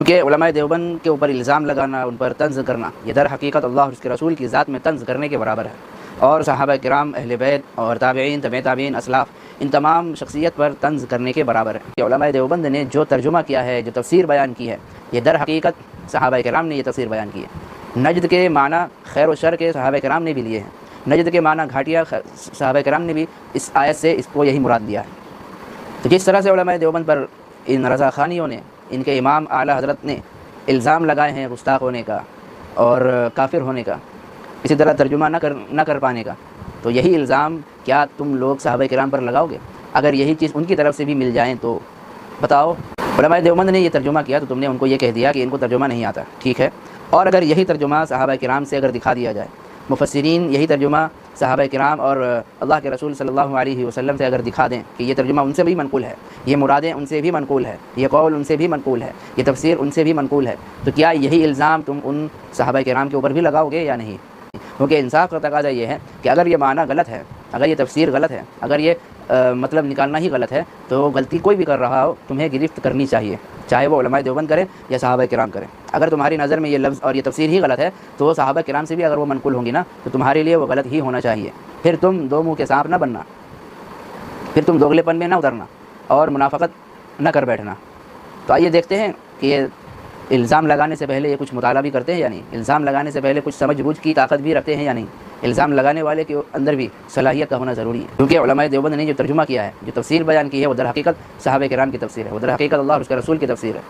کہ علماء دیوبند کے اوپر الزام لگانا، ان پر طنز کرنا، یہ در حقیقت اللہ اور اس کے رسول کی ذات میں طنز کرنے کے برابر ہے، اور صحابہ کرام، اہل بیت اور تابعین، تبع تابعین، اسلاف، ان تمام شخصیت پر طنز کرنے کے برابر ہے۔ کہ علماء دیوبند نے جو ترجمہ کیا ہے، جو تفسیر بیان کی ہے، یہ در حقیقت صحابہ کرام نے یہ تفسیر بیان کی ہے۔ نجد کے معنی خیر و شر کے صحابہ کرام نے بھی لیے ہیں، نجد کے معنی گھاٹیا صحابہ کرام نے بھی اس آیت سے اس کو یہی مراد دیا ہے۔ تو جس طرح سے علماء دیوبند پر ان رضا خانیوں نے، ان کے امام اعلیٰ حضرت نے الزام لگائے ہیں گستاخ ہونے کا اور کافر ہونے کا، اسی طرح ترجمہ نہ کر پانے کا، تو یہی الزام کیا تم لوگ صحابہ کرام پر لگاؤ گے؟ اگر یہی چیز ان کی طرف سے بھی مل جائیں تو بتاؤ۔ علماء دیوبند نے یہ ترجمہ کیا تو تم نے ان کو یہ کہہ دیا کہ ان کو ترجمہ نہیں آتا، ٹھیک ہے، اور اگر یہی ترجمہ صحابہ کرام سے اگر دکھا دیا جائے، مفسرین یہی ترجمہ صحابہ کرام اور اللہ کے رسول صلی اللہ علیہ وسلم سے اگر دکھا دیں کہ یہ ترجمہ ان سے بھی منقول ہے، یہ مرادیں ان سے بھی منقول ہے، یہ قول ان سے بھی منقول ہے، یہ تفسیر ان سے بھی منقول ہے، تو کیا یہی الزام تم ان صحابہ کرام کے اوپر بھی لگاؤ گے یا نہیں؟ کیونکہ انصاف کا تقاضا یہ ہے کہ اگر یہ معنی غلط ہے، اگر یہ تفسیر غلط ہے، اگر یہ مطلب نکالنا ہی غلط ہے، تو غلطی کوئی بھی کر رہا ہو تمہیں گرفت کرنی چاہیے، چاہے وہ علماء دیوبند کریں یا صحابہ کرام کریں۔ اگر تمہاری نظر میں یہ لفظ اور یہ تفسیر ہی غلط ہے تو وہ صحابہ کرام سے بھی اگر وہ منقول ہوں گی نا تو تمہارے لیے وہ غلط ہی ہونا چاہیے۔ پھر تم دو منہ کے سانپ نہ بننا، پھر تم دوگلے پن میں نہ اترنا اور منافقت نہ کر بیٹھنا۔ تو آئیے دیکھتے ہیں کہ یہ الزام لگانے سے پہلے یہ کچھ مطالعہ بھی کرتے ہیں یا نہیں، الزام لگانے سے پہلے کچھ سمجھ بوجھ کی طاقت بھی رکھتے ہیں یا نہیں، الزام لگانے والے کے اندر بھی صلاحیت کا ہونا ضروری ہے۔ کیونکہ علماء دیوبند نے جو ترجمہ کیا ہے، جو تفسیر بیان کی ہے، وہ در حقیقت صحابہ کرام کی تفسیر ہے، وہ در حقیقت اللہ اور اس کے رسول کی تفسیر ہے۔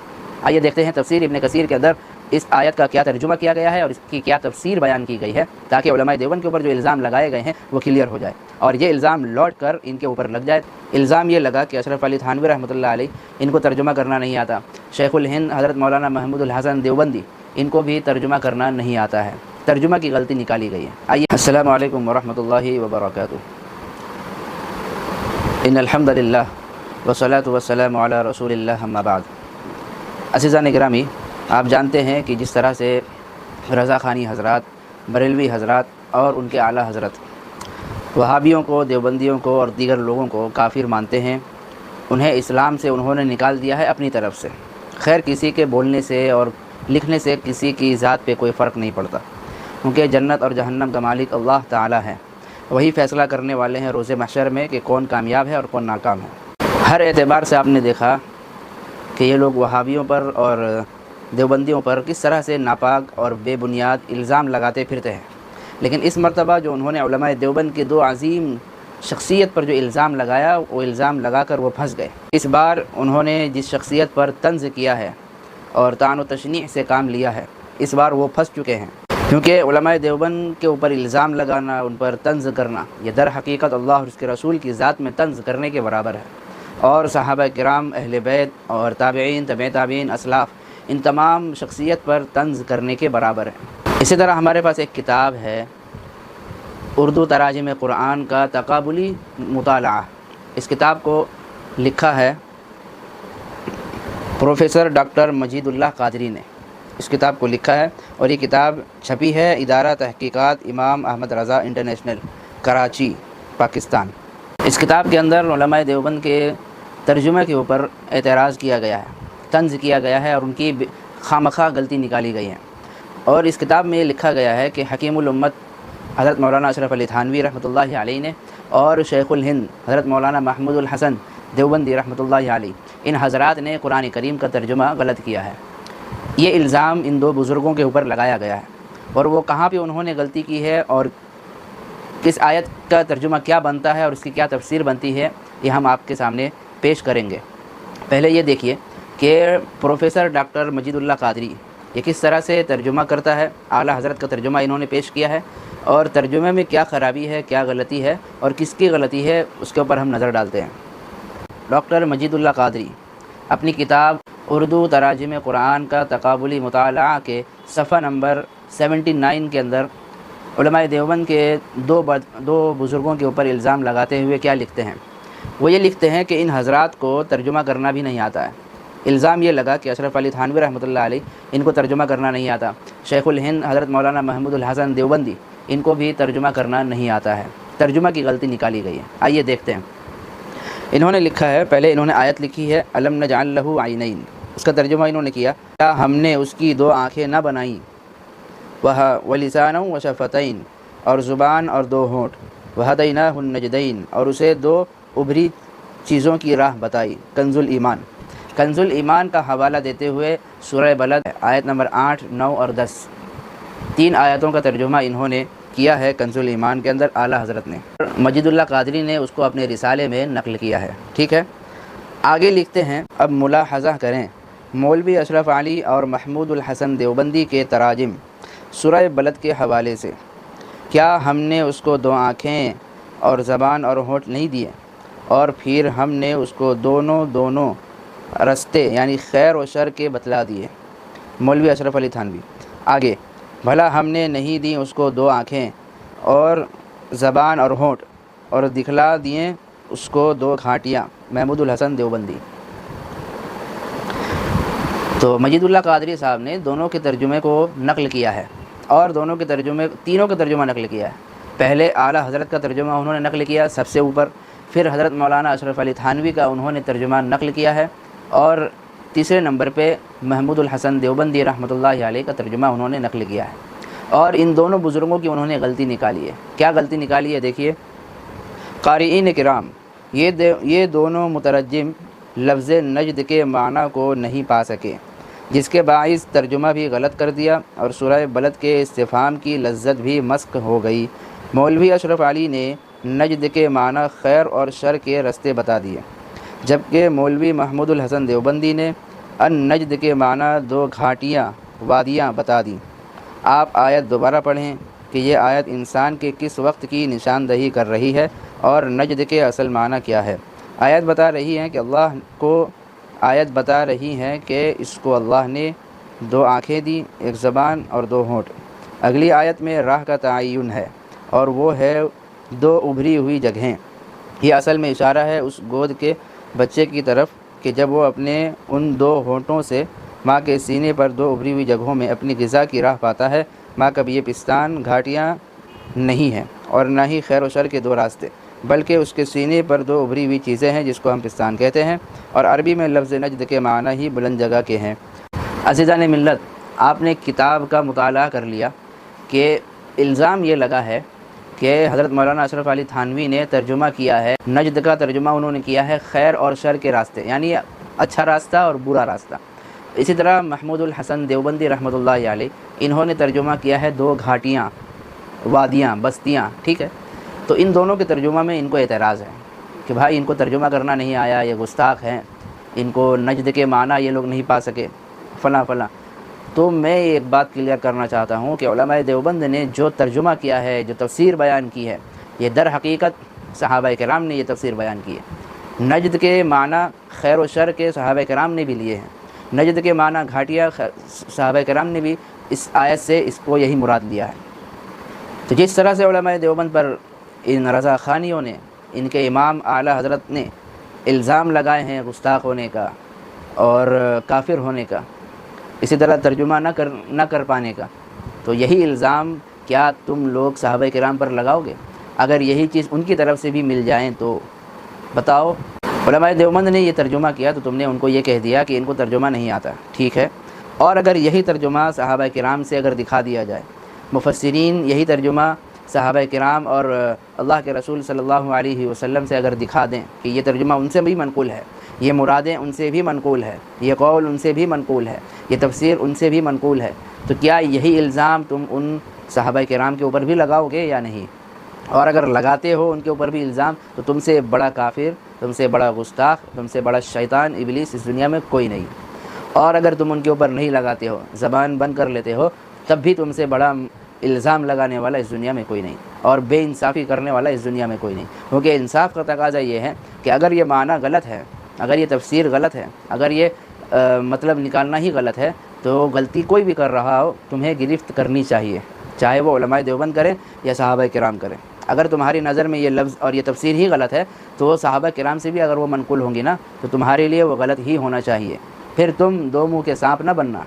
آئیے دیکھتے ہیں تفسیر ابن کثیر کے اندر اس آیت کا کیا ترجمہ کیا گیا ہے اور اس کی کیا تفسیر بیان کی گئی ہے، تاکہ علماء دیوبند کے اوپر جو الزام لگائے گئے ہیں وہ کلیئر ہو جائے اور یہ الزام لوٹ کر ان کے اوپر لگ جائے۔ الزام یہ لگا کہ اشرف علی تھانوی رحمۃ اللہ علیہ ان کو ترجمہ کرنا نہیں آتا، شیخ الہند حضرت مولانا محمود الحسن دیوبندی ان کو بھی ترجمہ کرنا نہیں آتا ہے، ترجمہ کی غلطی نکالی گئی ہے۔ آئیے السلام علیکم ورحمۃ اللہ وبرکاتہ۔ ان الحمد للہ والصلاۃ والسلام علی رسول اللہ، اما بعد۔ عزیزان گرامی، آپ جانتے ہیں کہ جس طرح سے رضا خانی حضرات، بریلوی حضرات اور ان کے اعلیٰ حضرت وہابیوں کو، دیوبندیوں کو اور دیگر لوگوں کو کافر مانتے ہیں، انہیں اسلام سے انہوں نے نکال دیا ہے اپنی طرف سے۔ خیر کسی کے بولنے سے اور لکھنے سے کسی کی ذات پہ کوئی فرق نہیں پڑتا، کیونکہ جنت اور جہنم کا مالک اللہ تعالیٰ ہے، وہی فیصلہ کرنے والے ہیں روز محشر میں کہ کون کامیاب ہے اور کون ناکام ہے۔ ہر اعتبار سے آپ نے دیکھا کہ یہ لوگ وہابیوں پر اور دیوبندیوں پر کس طرح سے ناپاک اور بے بنیاد الزام لگاتے پھرتے ہیں، لیکن اس مرتبہ جو انہوں نے علماء دیوبند کی دو عظیم شخصیت پر جو الزام لگایا، وہ الزام لگا کر وہ پھنس گئے۔ اس بار انہوں نے جس شخصیت پر طنز کیا ہے اور طعن و تشنیع سے کام لیا ہے، اس بار وہ پھنس چکے ہیں، کیونکہ علماء دیوبند کے اوپر الزام لگانا، ان پر طنز کرنا، یہ در حقیقت اللہ اور اس کے رسول کی ذات میں طنز کرنے کے برابر ہے، اور صحابہ کرام، اہل بیت اور تابعین، تبع تابعین، اسلاف، ان تمام شخصیت پر طنز کرنے کے برابر ہے۔ اسی طرح ہمارے پاس ایک کتاب ہے اردو تراجم قرآن کا تقابلی مطالعہ، اس کتاب کو لکھا ہے پروفیسر ڈاکٹر مجید اللہ قادری نے، اس کتاب کو لکھا ہے اور یہ کتاب چھپی ہے ادارہ تحقیقات امام احمد رضا انٹرنیشنل، کراچی، پاکستان۔ اس کتاب کے اندر علماء دیوبند کے ترجمہ کے اوپر اعتراض کیا گیا ہے، طنز کیا گیا ہے اور ان کی خامخواہ غلطی نکالی گئی ہے، اور اس کتاب میں یہ لکھا گیا ہے کہ حکیم الامت حضرت مولانا اشرف علی تھانوی رحمۃ اللہ علیہ نے اور شیخ الہند حضرت مولانا محمود الحسن دیوبندی رحمۃ اللہ علیہ، ان حضرات نے قرآن کریم کا ترجمہ غلط کیا ہے۔ یہ الزام ان دو بزرگوں کے اوپر لگایا گیا ہے، اور وہ کہاں پہ انہوں نے غلطی کی ہے اور کس آیت کا ترجمہ کیا بنتا ہے اور اس کی کیا تفسیر بنتی ہے، یہ ہم آپ کے سامنے پیش کریں گے۔ پہلے یہ دیکھیے کہ پروفیسر ڈاکٹر مجید اللہ قادری یہ کس طرح سے ترجمہ کرتا ہے، اعلیٰ حضرت کا ترجمہ انہوں نے پیش کیا ہے، اور ترجمے میں کیا خرابی ہے، کیا غلطی ہے اور کس کی غلطی ہے، اس کے اوپر ہم نظر ڈالتے ہیں۔ ڈاکٹر مجید اللہ قادری اپنی کتاب اردو تراجم قرآن کا تقابلی مطالعہ کے صفحہ نمبر 79 کے اندر علماء دیوبند کے دو بزرگوں کے اوپر الزام لگاتے ہوئے کیا لکھتے ہیں، وہ یہ لکھتے ہیں کہ ان حضرات کو ترجمہ کرنا بھی نہیں آتا ہے۔ الزام یہ لگا کہ اشرف علی تھانوی رحمۃ اللہ علیہ ان کو ترجمہ کرنا نہیں آتا، شیخ الہند حضرت مولانا محمود الحسن دیوبندی ان کو بھی ترجمہ کرنا نہیں آتا ہے، ترجمہ کی غلطی نکالی گئی ہے۔ آئیے دیکھتے ہیں۔ انہوں نے لکھا ہے، پہلے انہوں نے آیت لکھی ہے الم نجعل لہ عینین، اس کا ترجمہ انہوں نے کیا، کیا ہم نے اس کی دو آنکھیں نہ بنائیں، وَلِسَانًا وَشَفَتَيْن، اور زبان اور دو ہونٹ، وَهَدَيْنَاهُ النَّجْدَيْن، اور اسے دو ابھری چیزوں کی راہ بتائی۔ کنز الایمان، کنز الایمان کا حوالہ دیتے ہوئے سورہ بلد آیت نمبر 8، 9 اور 10 تین آیتوں کا ترجمہ انہوں نے کیا ہے کنز الایمان کے اندر اعلیٰ حضرت نے، مجید اللہ قادری نے اس کو اپنے رسالے میں نقل کیا ہے۔ ٹھیک ہے، آگے لکھتے ہیں، اب ملاحظہ کریں مولوی اشرف علی اور محمود الحسن دیوبندی کے تراجم سورہ بلد کے حوالے سے۔ کیا ہم نے اس کو دو آنکھیں اور زبان اور ہونٹ نہیں دیے، اور پھر ہم نے اس کو دونوں رستے یعنی خیر و شر کے بتلا دیے۔ مولوی اشرف علی تھانوی۔ آگے، بھلا ہم نے نہیں دی اس کو دو آنکھیں اور زبان اور ہونٹ، اور دکھلا دیے اس کو دو گھاٹیاں۔ محمود الحسن دیوبندی۔ تو مجید اللہ قادری صاحب نے دونوں کے ترجمے کو نقل کیا ہے، اور تینوں کا ترجمہ نقل کیا ہے۔ پہلے اعلیٰ حضرت کا ترجمہ انہوں نے نقل کیا سب سے اوپر، پھر حضرت مولانا اشرف علی تھانوی کا انہوں نے ترجمہ نقل کیا ہے، اور تیسرے نمبر پہ محمود الحسن دیوبندی رحمۃ اللہ علیہ کا ترجمہ انہوں نے نقل کیا ہے۔ اور ان دونوں بزرگوں کی انہوں نے غلطی نکالی ہے۔ کیا غلطی نکالی ہے؟ دیکھیے، قارئین کرام، یہ دونوں مترجم لفظ نجد کے معنی کو نہیں پا سکے، جس کے باعث ترجمہ بھی غلط کر دیا اور سورہ بلد کے استفہام کی لذت بھی مسخ ہو گئی۔ مولوی اشرف علی نے نجد کے معنی خیر اور شر کے رستے بتا دیے، جبکہ مولوی محمود الحسن دیوبندی نے النجد کے معنی دو گھاٹیاں، وادیاں بتا دیں۔ آپ آیت دوبارہ پڑھیں کہ یہ آیت انسان کے کس وقت کی نشاندہی کر رہی ہے اور نجد کے اصل معنی کیا ہے۔ آیت بتا رہی ہے کہ اس کو اللہ نے دو آنکھیں دی، ایک زبان اور دو ہونٹ۔ اگلی آیت میں راہ کا تعین ہے، اور وہ ہے دو ابھری ہوئی جگہیں۔ یہ اصل میں اشارہ ہے اس گود کے بچے کی طرف کہ جب وہ اپنے ان دو ہونٹوں سے ماں کے سینے پر دو ابھری ہوئی جگہوں میں اپنی غذا کی راہ پاتا ہے۔ ماں کا یہ پستان گھاٹیاں نہیں ہیں اور نہ ہی خیر و شر کے دو راستے، بلکہ اس کے سینے پر دو ابھری ہوئی چیزیں ہیں جس کو ہم پستان کہتے ہیں، اور عربی میں لفظ نجد کے معنی ہی بلند جگہ کے ہیں۔ عزیزان ملت، آپ نے کتاب کا مطالعہ کر لیا کہ الزام یہ لگا ہے کہ حضرت مولانا اشرف علی تھانوی نے ترجمہ کیا ہے، نجد کا ترجمہ انہوں نے کیا ہے خیر اور شر کے راستے، یعنی اچھا راستہ اور برا راستہ۔ اسی طرح محمود الحسن دیوبندی رحمۃ اللہ علیہ، انہوں نے ترجمہ کیا ہے دو گھاٹیاں، وادیاں، بستیاں۔ ٹھیک ہے، تو ان دونوں کے ترجمہ میں ان کو اعتراض ہے کہ بھائی ان کو ترجمہ کرنا نہیں آیا، یہ گستاخ ہیں، ان کو نجد کے معنی یہ لوگ نہیں پا سکے، فلاں فلاں۔ تو میں ایک بات کلیئر کرنا چاہتا ہوں کہ علماء دیوبند نے جو ترجمہ کیا ہے، جو تفسیر بیان کی ہے، یہ در حقیقت صحابہ کرام نے یہ تفسیر بیان کی ہے۔ نجد کے معنی خیر و شر کے صحابہ کرام نے بھی لیے ہیں، نجد کے معنی گھاٹیاں صحابہ کرام نے بھی اس آیت سے اس کو یہی مراد لیا ہے۔ تو جس طرح سے علماء دیوبند پر ان رضا خانیوں نے، ان کے امام اعلیٰ حضرت نے الزام لگائے ہیں گستاخ ہونے کا اور کافر ہونے کا، اسی طرح ترجمہ نہ کر پانے کا، تو یہی الزام کیا تم لوگ صحابہ کرام پر لگاؤ گے؟ اگر یہی چیز ان کی طرف سے بھی مل جائیں تو بتاؤ۔ علماء دیوبند نے یہ ترجمہ کیا تو تم نے ان کو یہ کہہ دیا کہ ان کو ترجمہ نہیں آتا، ٹھیک ہے۔ اور اگر یہی ترجمہ صحابہ کرام سے اگر دکھا دیا جائے، مفسرین یہی ترجمہ صحابہ کرام اور اللہ کے رسول صلی اللہ علیہ وسلم سے اگر دکھا دیں کہ یہ ترجمہ ان سے بھی منقول ہے، یہ مرادیں ان سے بھی منقول ہے، یہ قول ان سے بھی منقول ہے، یہ تفسیر ان سے بھی منقول ہے، تو کیا یہی الزام تم ان صحابہ کرام کے اوپر بھی لگاؤ گے یا نہیں؟ اور اگر لگاتے ہو ان کے اوپر بھی الزام، تو تم سے بڑا کافر، تم سے بڑا گستاخ، تم سے بڑا شیطان ابلیس اس دنیا میں کوئی نہیں۔ اور اگر تم ان کے اوپر نہیں لگاتے ہو، زبان بند کر لیتے ہو، تب بھی تم سے بڑا الزام لگانے والا اس دنیا میں کوئی نہیں، اور بے انصافی کرنے والا اس دنیا میں کوئی نہیں۔ کیونکہ انصاف کا تقاضا یہ ہے کہ اگر یہ معنی غلط ہے، اگر یہ تفسیر غلط ہے، اگر یہ مطلب نکالنا ہی غلط ہے، تو غلطی کوئی بھی کر رہا ہو تمہیں گرفت کرنی چاہیے، چاہے وہ علماء دیوبند کریں یا صحابہ کرام کریں۔ اگر تمہاری نظر میں یہ لفظ اور یہ تفسیر ہی غلط ہے، تو صحابہ کرام سے بھی اگر وہ منقول ہوں گی نا، تو تمہارے لیے وہ غلط ہی ہونا چاہیے۔ پھر تم دو منہ کے سانپ نہ بننا،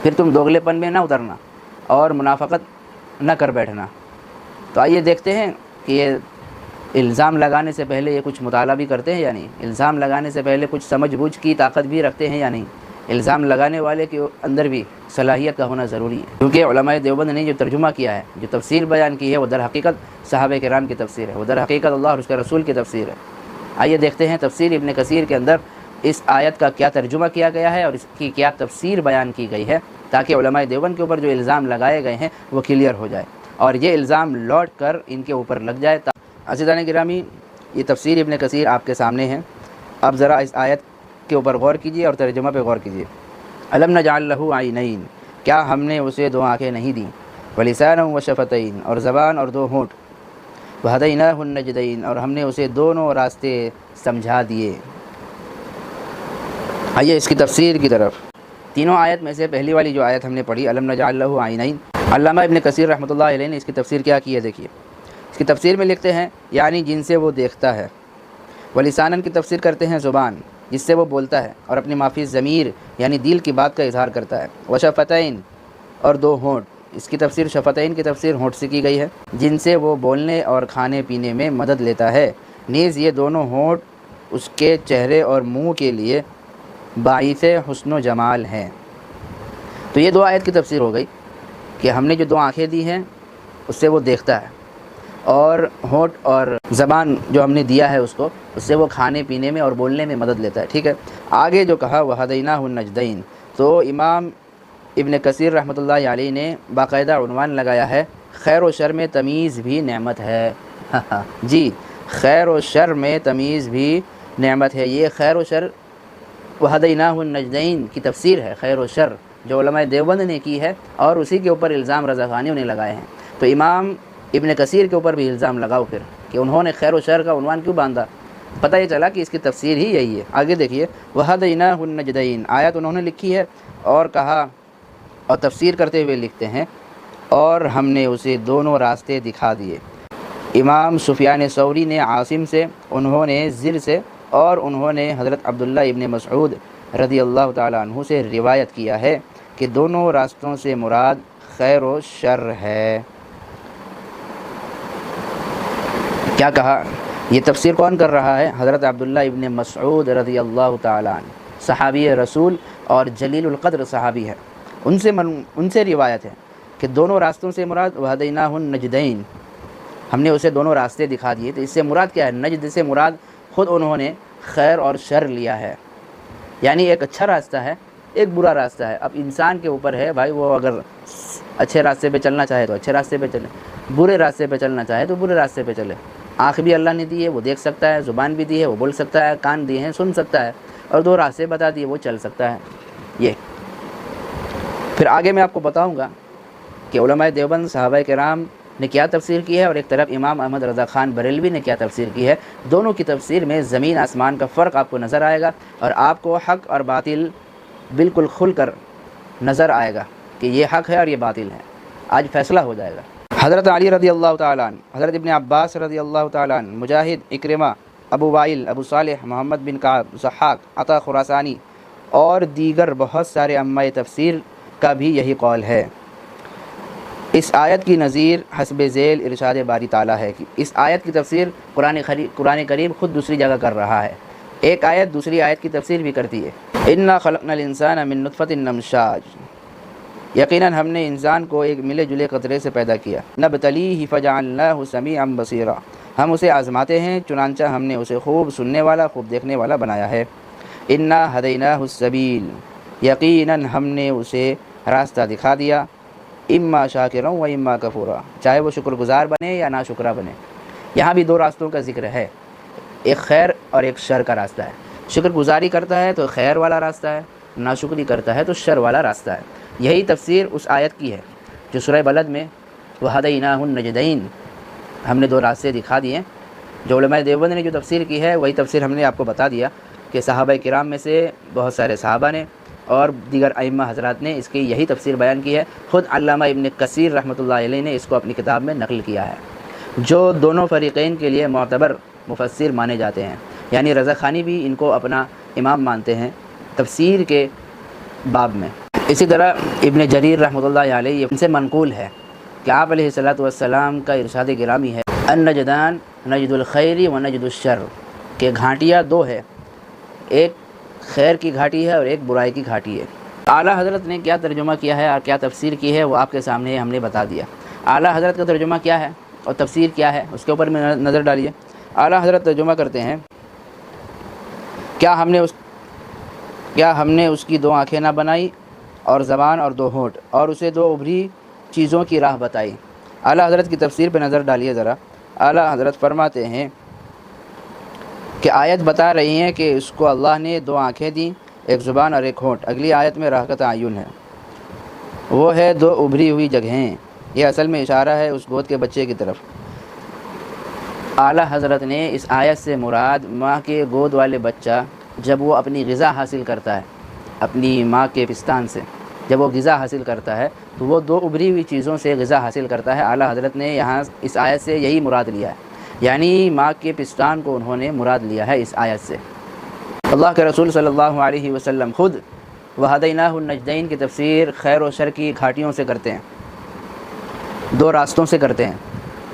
پھر تم دوگلے پن میں نہ اترنا اور منافقت نہ کر بیٹھنا۔ تو آئیے دیکھتے ہیں کہ یہ الزام لگانے سے پہلے یہ کچھ مطالعہ بھی کرتے ہیں یا نہیں؟ الزام لگانے سے پہلے کچھ سمجھ بوجھ کی طاقت بھی رکھتے ہیں یا نہیں؟ الزام لگانے والے کے اندر بھی صلاحیت کا ہونا ضروری ہے، کیونکہ علماء دیوبند نے جو ترجمہ کیا ہے، جو تفسیر بیان کی ہے، وہ در حقیقت صحابہ کرام کی تفسیر ہے، وہ در حقیقت اللہ اور اس کے رسول کی تفسیر ہے۔ آئیے دیکھتے ہیں تفسیر ابن کثیر کے اندر اس آیت کا کیا ترجمہ کیا گیا ہے اور اس کی کیا تفسیر بیان کی گئی ہے، تاکہ علماء دیوبند کے اوپر جو الزام لگائے گئے ہیں وہ کلیئر ہو جائے اور یہ الزام لوٹ کر ان کے اوپر لگ جائے۔ عزیزان گرامی، یہ تفسیر ابن کثیر آپ کے سامنے ہے، اب ذرا اس آیت کے اوپر غور کیجیے اور ترجمہ پہ غور کیجیے۔ الم نجعل لہ عینین، کیا ہم نے اسے دو آنکھیں نہیں دیں، ولسانا وشفتین، اور زبان اور دو ہونٹ، وہدیناہ النجدین، اور ہم نے اسے دونوں راستے سمجھا دیے۔ آئیے اس کی تفسیر کی طرف۔ تینوں آیت میں سے پہلی والی جو آیت ہم نے پڑھی، الم نجعل لہ عینین، علامہ ابن کثیر رحمۃ اللہ علیہ نے اس کی تفسیر کیا کی ہے، دیکھیے اس کی تفسیر میں لکھتے ہیں یعنی جن سے وہ دیکھتا ہے، ولسانن کی تفسیر کرتے ہیں زبان جس سے وہ بولتا ہے اور اپنی معافی ضمیر یعنی دل کی بات کا اظہار کرتا ہے، وشفتین، اور دو ہونٹ، اس کی تفسیر شفتین کی تفسیر ہونٹ سے کی گئی ہے، جن سے وہ بولنے اور کھانے پینے میں مدد لیتا ہے، نیز یہ دونوں ہونٹ اس کے چہرے اور منہ کے لیے باعث حسن و جمال ہیں۔ تو یہ دو آیت کی تفسیر ہو گئی کہ ہم نے جو دو آنکھیں دی ہیں اس سے وہ دیکھتا ہے، اور ہونٹ اور زبان جو ہم نے دیا ہے اس کو، اس سے وہ کھانے پینے میں اور بولنے میں مدد لیتا ہے، ٹھیک ہے۔ آگے جو کہا وہدیناہ النجدین، تو امام ابن کثیر رحمۃ اللہ علیہ نے باقاعدہ عنوان لگایا ہے، خیر و شر میں تمیز بھی نعمت ہے۔ جی، خیر و شر میں تمیز بھی نعمت ہے۔ یہ خیر و شر وہدیناہ النجدین کی تفسیر ہے، خیر و شر جو علماء دیوبند نے کی ہے، اور اسی کے اوپر الزام رضاخانیوں نے لگائے ہیں۔ تو امام ابن کثیر کے اوپر بھی الزام لگاؤ پھر کہ انہوں نے خیر و شر کا عنوان کیوں باندھا، پتہ یہ چلا کہ اس کی تفسیر ہی یہی ہے۔ آگے دیکھیے، وہدیناہ النجدین، آیت انہوں نے لکھی ہے اور کہا اور تفسیر کرتے ہوئے لکھتے ہیں، اور ہم نے اسے دونوں راستے دکھا دیے۔ امام سفیان ثوری نے عاصم سے، انہوں نے زر سے، اور انہوں نے حضرت عبداللہ ابن مسعود رضی اللہ تعالیٰ عنہ سے روایت کیا ہے کہ دونوں راستوں سے مراد خیر و شر ہے۔ کیا کہا؟ یہ تفسیر کون کر رہا ہے؟ حضرت عبداللہ ابن مسعود رضی اللہ تعالیٰ عنہ، صحابی رسول اور جلیل القدر صحابی ہے، ان سے روایت ہے کہ دونوں راستوں سے مراد وہدیناہ النجدین، ہم نے اسے دونوں راستے دکھا دیے۔ تو اس سے مراد کیا ہے؟ نجد سے مراد خود انہوں نے خیر اور شر لیا ہے، یعنی ایک اچھا راستہ ہے، ایک برا راستہ ہے۔ اب انسان کے اوپر ہے بھائی، وہ اگر اچھے راستے پہ چلنا چاہے تو اچھے راستے پہ چلے، برے راستے پہ چلنا چاہے تو برے راستے پہ چلے۔ آنکھ بھی اللہ نے دی ہے، وہ دیکھ سکتا ہے، زبان بھی دی ہے، وہ بول سکتا ہے، کان دیے ہیں، سن سکتا ہے، اور دو راستے بتا دیے، وہ چل سکتا ہے۔ یہ پھر آگے میں آپ کو بتاؤں گا کہ علماء دیوبند صحابہ کرام نے کیا تفسیر کی ہے، اور ایک طرف امام احمد رضا خان بریلوی نے کیا تفسیر کی ہے۔ دونوں کی تفسیر میں زمین آسمان کا فرق آپ کو نظر آئے گا، اور آپ کو حق اور باطل بالکل کھل کر نظر آئے گا کہ یہ حق ہے اور یہ باطل ہے۔ آج فیصلہ ہو جائے گا۔ حضرت علی رضی اللہ تعالیٰ عنہ، حضرت ابن عباس رضی اللہ تعالیٰ عنہ، مجاہد، اکرمہ، ابو وائل، ابو صالح، محمد بن کعب، ضحاک، عطا خراسانی اور دیگر بہت سارے ائمہ تفسیر کا بھی یہی قول ہے۔ اس آیت کی نظیر حسب ذیل ارشاد باری تعالیٰ ہے کہ اس آیت کی تفسیر قرآن کریم خود دوسری جگہ کر رہا ہے۔ ایک آیت دوسری آیت کی تفسیر بھی کرتی ہے، انا خلقنا الانسان من نطفۃ نمشاج، یقیناً ہم نے انسان کو ایک ملے جلے قطرے سے پیدا کیا، نبتلیہ فجعلناہ سمیعا بصیرا، ہم اسے آزماتے ہیں چنانچہ ہم نے اسے خوب سننے والا، خوب دیکھنے والا بنایا ہے۔ انا ہدیناہ السبیل، یقیناً ہم نے اسے راستہ دکھا دیا، اما شاکرا و اما کفورا، چاہے وہ شکر گزار بنے یا ناشکرا بنے۔ یہاں بھی دو راستوں کا ذکر ہے، ایک خیر اور ایک شر کا راستہ ہے۔ شکر گزاری کرتا ہے تو خیر والا راستہ ہے، ناشکری کرتا ہے تو شر والا راستہ ہے۔ یہی تفسیر اس آیت کی ہے جو سورہ بلد میں وہدیناہ النجدین، ہم نے دو راستے دکھا دیے۔ جو علماء دیوبند نے جو تفسیر کی ہے وہی تفسیر ہم نے آپ کو بتا دیا کہ صحابہ کرام میں سے بہت سارے صحابہ نے اور دیگر ائمہ حضرات نے اس کی یہی تفسیر بیان کی ہے۔ خود علامہ ابن کثیر رحمۃ اللہ علیہ نے اس کو اپنی کتاب میں نقل کیا ہے، جو دونوں فریقین کے لیے معتبر مفسر مانے جاتے ہیں، یعنی رضا خانی بھی ان کو اپنا امام مانتے ہیں تفسیر کے باب میں۔ اسی طرح ابن جریر رحمۃ اللہ علیہ ان سے منقول ہے کہ آپ علیہ الصلوۃ والسلام کا ارشاد گرامی ہے، النجدان نجد الخیری و نجد الشر، کہ گھاٹیاں دو ہے، ایک خیر کی گھاٹی ہے اور ایک برائی کی گھاٹی ہے۔ اعلیٰ حضرت نے کیا ترجمہ کیا ہے اور کیا تفسیر کی ہے وہ آپ کے سامنے ہم نے بتا دیا۔ اعلیٰ حضرت کا ترجمہ کیا ہے اور تفسیر کیا ہے اس کے اوپر میں نظر ڈالیے۔ اعلیٰ حضرت ترجمہ کرتے ہیں، کیا ہم نے اس کی دو آنکھیں نہ بنائی اور زبان اور دو ہونٹ، اور اسے دو ابھری چیزوں کی راہ بتائی۔ اعلیٰ حضرت کی تفسیر پہ نظر ڈالیے ذرا۔ اعلیٰ حضرت فرماتے ہیں کہ آیت بتا رہی ہیں کہ اس کو اللہ نے دو آنکھیں دیں، ایک زبان اور ایک ہونٹ۔ اگلی آیت میں راحت عیون ہے، وہ ہے دو ابھری ہوئی جگہیں۔ یہ اصل میں اشارہ ہے اس گود کے بچے کی طرف۔ اعلیٰ حضرت نے اس آیت سے مراد ماں کے گود والے بچہ جب وہ اپنی غذا حاصل کرتا ہے اپنی ماں کے پستان سے، جب وہ غذا حاصل کرتا ہے تو وہ دو ابھری ہوئی چیزوں سے غذا حاصل کرتا ہے۔ اعلیٰ حضرت نے یہاں اس آیت سے یہی مراد لیا ہے، یعنی ماں کے پستان کو انہوں نے مراد لیا ہے اس آیت سے۔ اللہ کے رسول صلی اللہ علیہ وسلم خود وَهَدَيْنَاهُ النَّجْدَيْن کی تفسیر خیر و شر کی گھاٹیوں سے کرتے ہیں، دو راستوں سے کرتے ہیں،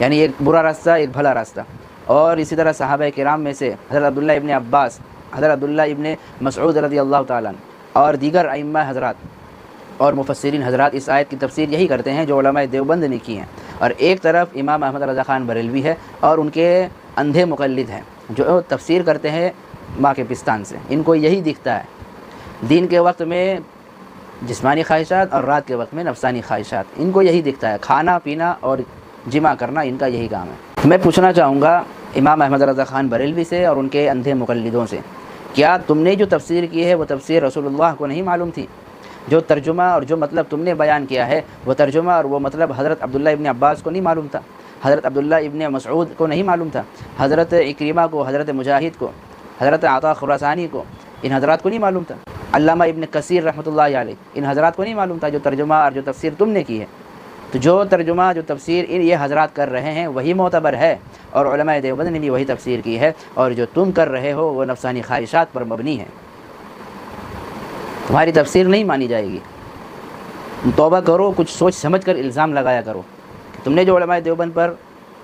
یعنی ایک برا راستہ ایک بھلا راستہ۔ اور اسی طرح صحابہ کرام میں سے حضرت عبداللہ ابن عباس، حضرت عبداللہ ابن مسعود رضی اللہ تعالیٰ عنہ اور دیگر ائمہ حضرات اور مفسرین حضرات اس آیت کی تفسیر یہی کرتے ہیں جو علماء دیوبند نے کی ہیں۔ اور ایک طرف امام احمد رضا خان بریلوی ہے اور ان کے اندھے مقلد ہیں جو تفسیر کرتے ہیں ماں کے پستان سے۔ ان کو یہی دکھتا ہے، دین کے وقت میں جسمانی خواہشات اور رات کے وقت میں نفسانی خواہشات، ان کو یہی دکھتا ہے، کھانا پینا اور جمع کرنا ان کا یہی کام ہے۔ میں پوچھنا چاہوں گا امام احمد رضا خان بریلوی سے اور ان کے اندھے مقلدوں سے، کیا تم نے جو تفسیر کی ہے وہ تفسیر رسول اللہ کو نہیں معلوم تھی؟ جو ترجمہ اور جو مطلب تم نے بیان کیا ہے وہ ترجمہ اور وہ مطلب حضرت عبداللہ ابن عباس کو نہیں معلوم تھا؟ حضرت عبداللہ ابن مسعود کو نہیں معلوم تھا؟ حضرت اکرمہ کو، حضرت مجاہد کو، حضرت عطا خراسانی کو، ان حضرات کو نہیں معلوم تھا؟ علامہ ابن کثیر رحمۃ اللہ علیہ، ان حضرات کو نہیں معلوم تھا جو ترجمہ اور جو تفسیر تم نے کی ہے؟ تو جو ترجمہ جو تفسیر یہ حضرات کر رہے ہیں وہی معتبر ہے، اور علماء دیوبند نے بھی وہی تفسیر کی ہے، اور جو تم کر رہے ہو وہ نفسانی خواہشات پر مبنی ہے، تمہاری تفسیر نہیں مانی جائے گی۔ توبہ کرو، کچھ سوچ سمجھ کر الزام لگایا کرو۔ تم نے جو علماء دیوبند پر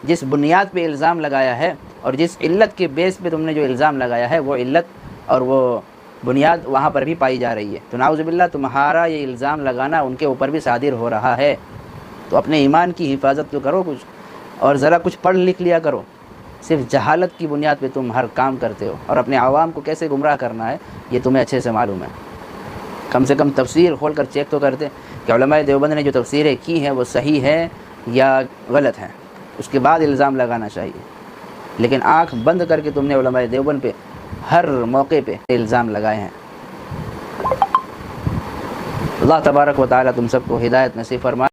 جس بنیاد پہ الزام لگایا ہے اور جس علت کے بیس پہ تم نے جو الزام لگایا ہے وہ علت اور وہ بنیاد وہاں پر بھی پائی جا رہی ہے، تو نعوذ باللہ تمہارا یہ الزام لگانا ان کے اوپر بھی صادر ہو رہا ہے۔ تو اپنے ایمان کی حفاظت تو کرو کچھ، اور ذرا کچھ پڑھ لکھ لیا کرو۔ صرف جہالت کی بنیاد پہ تم ہر کام کرتے ہو، اور اپنے عوام کو کیسے گمراہ کرنا ہے یہ تمہیں اچھے سے معلوم ہے۔ کم سے کم تفسیر کھول کر چیک تو کرتے کہ علماء دیوبند نے جو تفسیریں کی ہیں وہ صحیح ہیں یا غلط ہیں، اس کے بعد الزام لگانا چاہیے۔ لیکن آنکھ بند کر کے تم نے علماء دیوبند پہ ہر موقع پہ الزام لگائے ہیں۔ اللہ تبارک و تعالیٰ تم سب کو ہدایت نصیب فرمائے۔